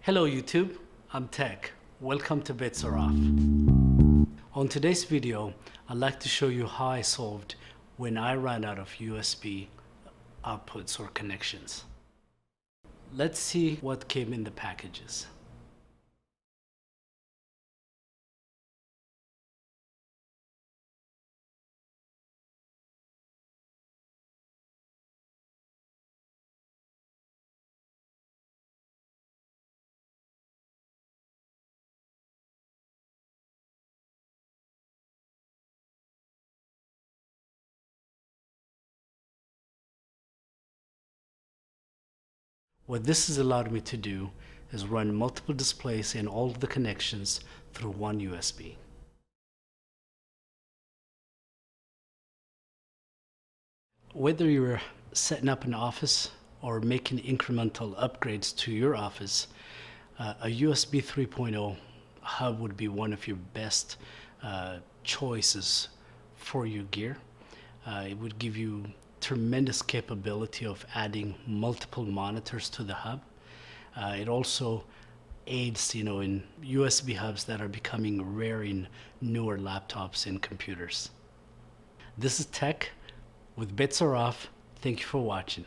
Hello YouTube, I'm Tech. Welcome to Bits Are Off. On today's video, I'd like to show you how I solved when I ran out of USB outputs or connections. Let's see what came in the packages. What this has allowed me to do is run multiple displays and all of the connections through one USB. Whether you're setting up an office or making incremental upgrades to your office, a USB 3.0 hub would be one of your best choices for your gear. It would give you tremendous capability of adding multiple monitors to the hub. It also aids, in USB hubs that are becoming rare in newer laptops and computers. This is Tech with Bits Are Off. Thank you for watching.